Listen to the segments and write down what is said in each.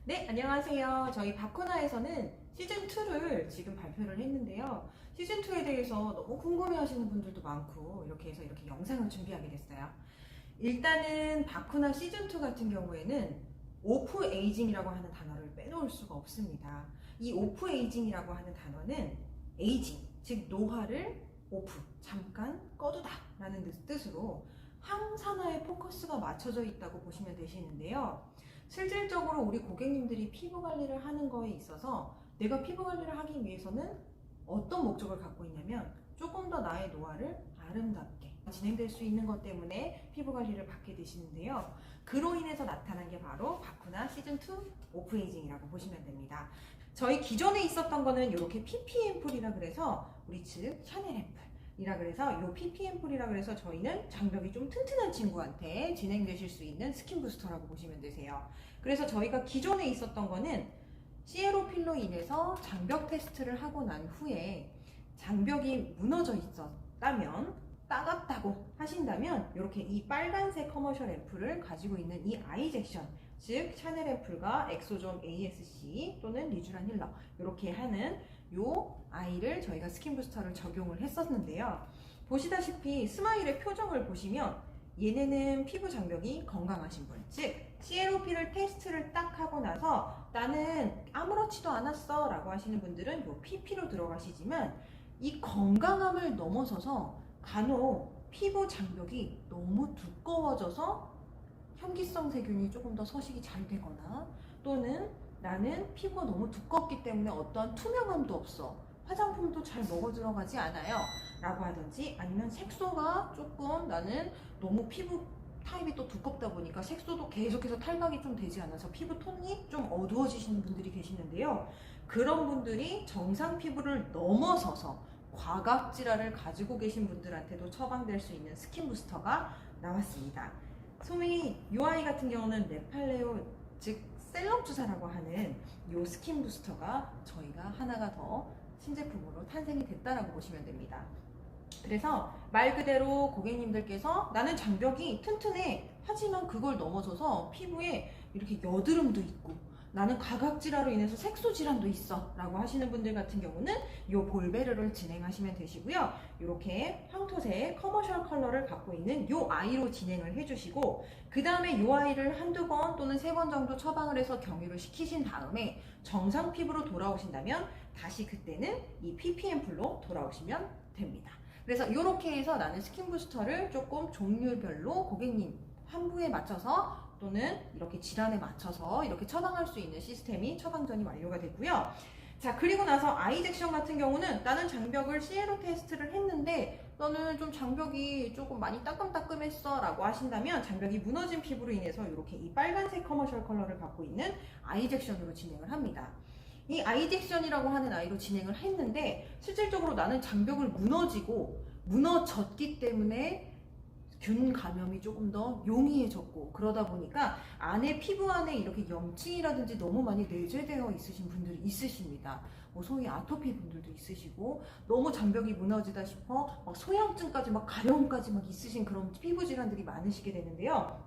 네, 안녕하세요. 저희 바코나에서는 시즌2를 지금 발표를 했는데요. 시즌2에 대해서 너무 궁금해 하시는 분들도 많고, 이렇게 해서 이렇게 영상을 준비하게 됐어요. 일단은 바코나 시즌2 같은 경우에는 오프 에이징이라고 하는 단어를 빼놓을 수가 없습니다. 이 오프 에이징이라고 하는 단어는 에이징, 즉 노화를 오프, 잠깐 꺼두다 라는 뜻으로 항산화에 포커스가 맞춰져 있다고 보시면 되시는데요. 실질적으로 우리 고객님들이 피부 관리를 하는 거에 있어서 내가 피부 관리를 하기 위해서는 어떤 목적을 갖고 있냐면 조금 더 나의 노화를 아름답게 진행될 수 있는 것 때문에 피부 관리를 받게 되시는데요. 그로 인해서 나타난 게 바로 바쿠나 시즌2 오프에이징이라고 보시면 됩니다. 저희 기존에 있었던 거는 이렇게 PP 앰플이라 그래서 우리 즉 샤넬 앰플 이라 그래서 이 PP 앰플이라 그래서 저희는 장벽이 좀 튼튼한 친구한테 진행되실 수 있는 스킨 부스터라고 보시면 되세요. 그래서 저희가 기존에 있었던 거는 시에로필로 인해서 장벽 테스트를 하고 난 후에 장벽이 무너져 있었다면 따갑다고 하신다면 이렇게 이 빨간색 커머셜 앰플을 가지고 있는 이 아이젝션, 즉 샤넬 앰플과 엑소존 ASC 또는 리쥬란 힐러 이렇게 하는 요 아이를 저희가 스킨 부스터를 적용을 했었는데요. 보시다시피 스마일의 표정을 보시면 얘네는 피부 장벽이 건강하신 분, 즉 CLOP를 테스트를 딱 하고 나서 나는 아무렇지도 않았어 라고 하시는 분들은 요 PP로 들어가시지만 이 건강함을 넘어서서 간혹 피부 장벽이 너무 두꺼워져서 현기성 세균이 조금 더 서식이 잘 되거나 또는 나는 피부가 너무 두껍기 때문에 어떠한 투명함도 없어, 화장품도 잘 먹어 들어가지 않아요 라고 하든지, 아니면 색소가 조금 나는 너무 피부 타입이 또 두껍다 보니까 색소도 계속해서 탈각이 좀 되지 않아서 피부 톤이 좀 어두워지시는 분들이 계시는데요. 그런 분들이 정상 피부를 넘어서서 과각 질환을 가지고 계신 분들한테도 처방될 수 있는 스킨 부스터가 나왔습니다. 소위 UI 같은 경우는 네팔레오, 즉 셀럽 주사라고 하는 이 스킨 부스터가 저희가 하나가 더 신제품으로 탄생이 됐다라고 보시면 됩니다. 그래서 말 그대로 고객님들께서 나는 장벽이 튼튼해, 하지만 그걸 넘어서서 피부에 이렇게 여드름도 있고 나는 가각질환으로 인해서 색소 질환도 있어 라고 하시는 분들 같은 경우는 이 볼베르를 진행하시면 되시고요. 이렇게 황토색 커머셜 컬러를 갖고 있는 이 아이로 진행을 해주시고, 그 다음에 이 아이를 한두 번 또는 세 번 정도 처방을 해서 경유를 시키신 다음에 정상 피부로 돌아오신다면 다시 그때는 이 PP 앰플로 돌아오시면 됩니다. 그래서 이렇게 해서 나는 스킨 부스터를 조금 종류별로 고객님 환부에 맞춰서 또는 이렇게 질환에 맞춰서 이렇게 처방할 수 있는 시스템이 처방전이 완료가 됐고요. 자, 그리고 나서 아이젝션 같은 경우는 나는 장벽을 시에로 테스트를 했는데 너는 좀 장벽이 조금 많이 따끔따끔했어 라고 하신다면 장벽이 무너진 피부로 인해서 이렇게 이 빨간색 커머셜 컬러를 갖고 있는 아이젝션으로 진행을 합니다. 이 아이젝션이라고 하는 아이로 진행을 했는데 실질적으로 나는 장벽을 무너졌기 때문에 균 감염이 조금 더 용이해졌고, 그러다 보니까 안에 피부 안에 이렇게 염증이라든지 너무 많이 내재되어 있으신 분들이 있으십니다. 뭐 소위 아토피 분들도 있으시고 너무 장벽이 무너지다 싶어 막 소양증까지 막 가려움까지 막 있으신 그런 피부 질환들이 많으시게 되는데요.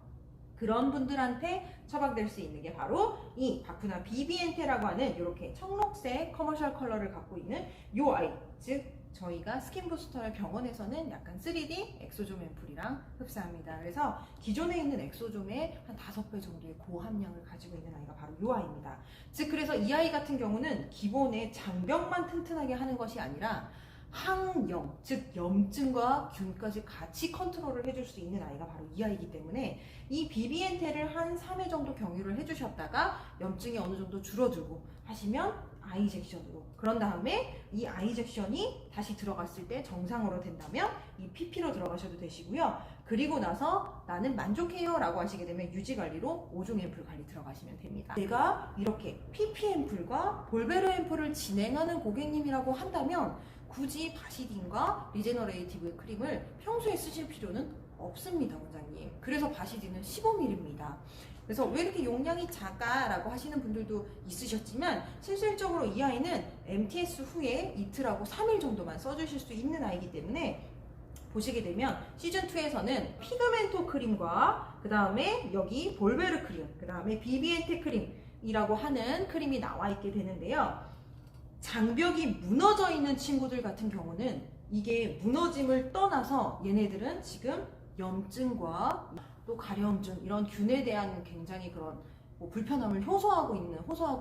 그런 분들한테 처방될 수 있는 게 바로 이 바쿠나 비비엔테라고 하는 이렇게 청록색 커머셜 컬러를 갖고 있는 이 아이, 즉 저희가 스킨 부스터를 병원에서는 약간 3D 엑소존 앰플이랑 흡사합니다. 그래서 기존에 있는 엑소존의 한 5배 정도의 고함량을 가지고 있는 아이가 바로 이 아이입니다. 즉 그래서 이 아이 같은 경우는 기본의 장벽만 튼튼하게 하는 것이 아니라 항염, 즉 염증과 균까지 같이 컨트롤을 해줄 수 있는 아이가 바로 이 아이이기 때문에 이 비비엔테를 한 3회 정도 경유를 해주셨다가 염증이 어느 정도 줄어들고 하시면 아이젝션으로, 그런 다음에 이 아이젝션이 다시 들어갔을 때 정상으로 된다면 이 PP로 들어가셔도 되시고요. 그리고 나서 나는 만족해요 라고 하시게 되면 유지관리로 5종 앰플 관리 들어가시면 됩니다. 내가 이렇게 PP 앰플과 볼베르 앰플을 진행하는 고객님이라고 한다면 굳이 바시딘과 리제너레이티브 크림을 평소에 쓰실 필요는 없습니다, 원장님. 그래서 바시딘은 15ml입니다. 그래서 왜 이렇게 용량이 작아? 라고 하시는 분들도 있으셨지만 실질적으로 이 아이는 MTS 후에 이틀하고 3일 정도만 써주실 수 있는 아이이기 때문에 보시게 되면 시즌2에서는 피그멘토 크림과 그 다음에 여기 볼베르 크림, 그 다음에 비비엔테 크림, 이라고 하는 크림이 나와 있게 되는데요. 장벽이 무너져 있는 친구들 같은 경우는 이게 무너짐을 떠나서 얘네들은 지금 염증과 또 가려움증 이런 균에 대한 굉장히 그런 불편함을 호소하고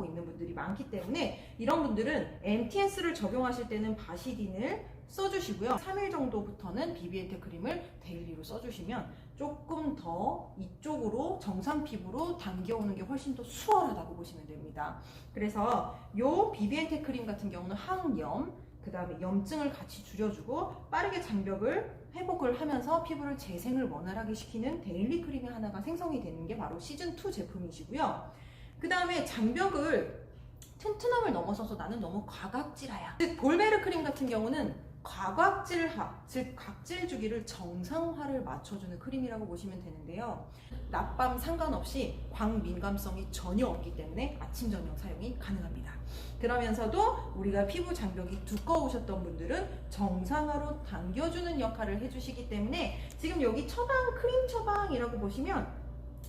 있는 분들이 많기 때문에 이런 분들은 MTS를 적용하실 때는 바시딘을 써주시고요. 3일 정도부터는 비비엔테 크림을 데일리로 써주시면 조금 더 이쪽으로 정상 피부로 당겨오는 게 훨씬 더 수월하다고 보시면 됩니다. 그래서 요 비비엔테 크림 같은 경우는 항염, 그 다음에 염증을 같이 줄여주고 빠르게 장벽을 회복을 하면서 피부를 재생을 원활하게 시키는 데일리 크림이 하나가 생성이 되는 게 바로 시즌2 제품이시고요. 그 다음에 장벽을 튼튼함을 넘어서서 나는 너무 과각질하야. 즉 볼베르 크림 같은 경우는 과각질하, 즉 각질 주기를 정상화를 맞춰주는 크림이라고 보시면 되는데요. 낮밤 상관없이 광민감성이 전혀 없기 때문에 아침 저녁 사용이 가능합니다. 그러면서도 우리가 피부 장벽이 두꺼우셨던 분들은 정상화로 당겨주는 역할을 해주시기 때문에 지금 여기 처방, 크림 처방이라고 보시면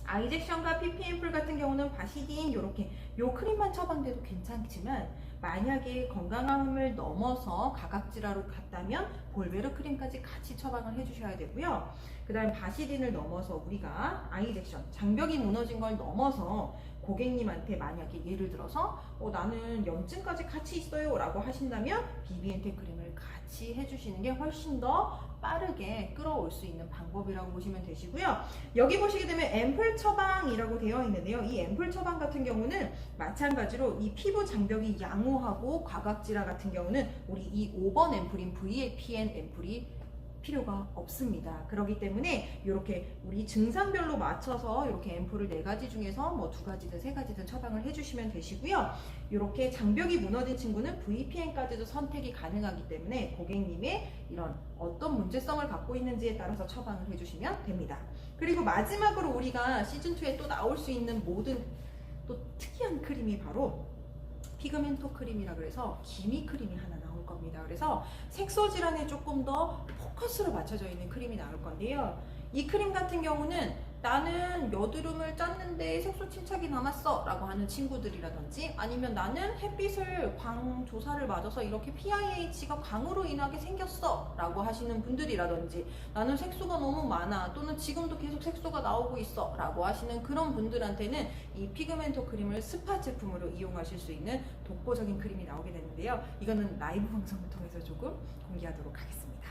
아이젝션과 PP앰플 같은 경우는 바시딘 이렇게 요 크림만 처방돼도 괜찮지만 만약에 건강함을 넘어서 가각질하러 갔다면 볼베르 크림까지 같이 처방을 해주셔야 되고요. 그 다음 바시딘을 넘어서 우리가 아이젝션, 장벽이 무너진 걸 넘어서 고객님한테 만약에 예를 들어서 나는 염증까지 같이 있어요 라고 하신다면 비비엔테 크림을 같이 해주시는 게 훨씬 더 빠르게 끌어올 수 있는 방법이라고 보시면 되시고요. 여기 보시게 되면 앰플 처방이라고 되어 있는데요. 이 앰플 처방 같은 경우는 마찬가지로 이 피부 장벽이 양호하고 과각질화 같은 경우는 우리 이 5번 앰플인 VAPN 앰플이 필요가 없습니다. 그렇기 때문에 이렇게 우리 증상별로 맞춰서 이렇게 앰플을 4가지 중에서 뭐 2가지든 3가지든 처방을 해주시면 되시고요. 이렇게 장벽이 무너진 친구는 VPN까지도 선택이 가능하기 때문에 고객님의 이런 어떤 문제성을 갖고 있는지에 따라서 처방을 해주시면 됩니다. 그리고 마지막으로 우리가 시즌2에 또 나올 수 있는 모든 또 특이한 크림이 바로 피그멘토 크림이라 그래서 기미 크림이 하나 나올 겁니다. 그래서 색소 질환에 조금 더 포커스로 맞춰져 있는 크림이 나올 건데요. 이 크림 같은 경우는 나는 여드름을 짰는데 색소 침착이 남았어 라고 하는 친구들이라든지 아니면 나는 햇빛을 광조사를 맞아서 이렇게 PIH가 광으로 인하게 생겼어 라고 하시는 분들이라든지 나는 색소가 너무 많아 또는 지금도 계속 색소가 나오고 있어 라고 하시는 그런 분들한테는 이 피그멘토 크림을 스파 제품으로 이용하실 수 있는 독보적인 크림이 나오게 되는데요. 이거는 라이브 방송을 통해서 조금 공개하도록 하겠습니다.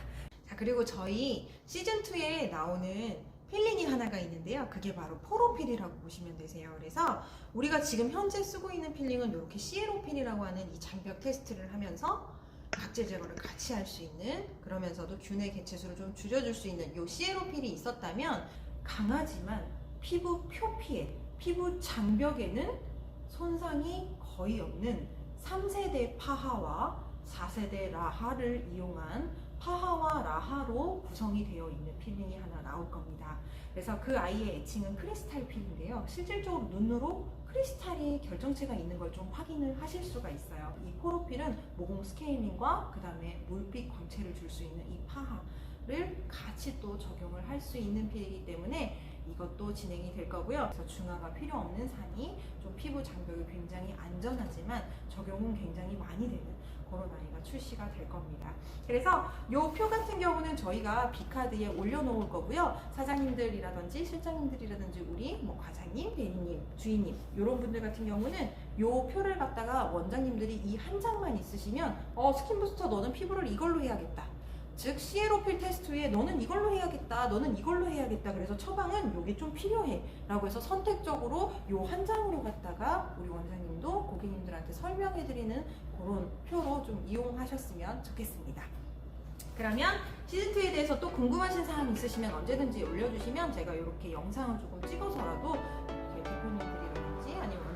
자, 그리고 저희 시즌2에 나오는 필링이 하나가 있는데요. 그게 바로 포로필이라고 보시면 되세요. 그래서 우리가 지금 현재 쓰고 있는 필링은 이렇게 시에로필이라고 하는 이 장벽 테스트를 하면서 각질 제거를 같이 할 수 있는 그러면서도 균의 개체수를 좀 줄여줄 수 있는 이 시에로필이 있었다면 강하지만 피부 표피에 피부 장벽에는 손상이 거의 없는 3세대 파하와 4세대 라하를 이용한 파하와 라하로 구성이 되어 있는 필링이 하나 나올 겁니다. 그래서 그 아이의 애칭은 크리스탈 필인데요. 실질적으로 눈으로 크리스탈이 결정체가 있는 걸 좀 확인을 하실 수가 있어요. 이 포로필은 모공 스케일링과 그 다음에 물빛 광채를 줄 수 있는 이 파하를 같이 또 적용을 할 수 있는 필이기 때문에 이것도 진행이 될 거고요. 그래서 중화가 필요 없는 산이 좀 피부 장벽이 굉장히 안전하지만 적용은 굉장히 많이 되는 그런 아이가 출시가 될 겁니다. 그래서 이 표 같은 경우는 저희가 B카드에 올려놓을 거고요. 사장님들이라든지 실장님들이라든지 우리 뭐 과장님, 대리님, 주인님 이런 분들 같은 경우는 이 표를 갖다가 원장님들이 이 한 장만 있으시면 스킨부스터 너는 피부를 이걸로 해야겠다. 즉 시에로필 테스트 후에 너는 이걸로 해야겠다, 너는 이걸로 해야겠다. 그래서 처방은 요게 좀 필요해 라고 해서 선택적으로 요 한 장으로 갖다가 우리 원장님도 고객님들한테 설명해드리는 그런 표로 좀 이용하셨으면 좋겠습니다. 그러면 시즌2에 대해서 또 궁금하신 사항 있으시면 언제든지 올려주시면 제가 이렇게 영상을 조금 찍어서라도 저희 대표님들이라든지 아니면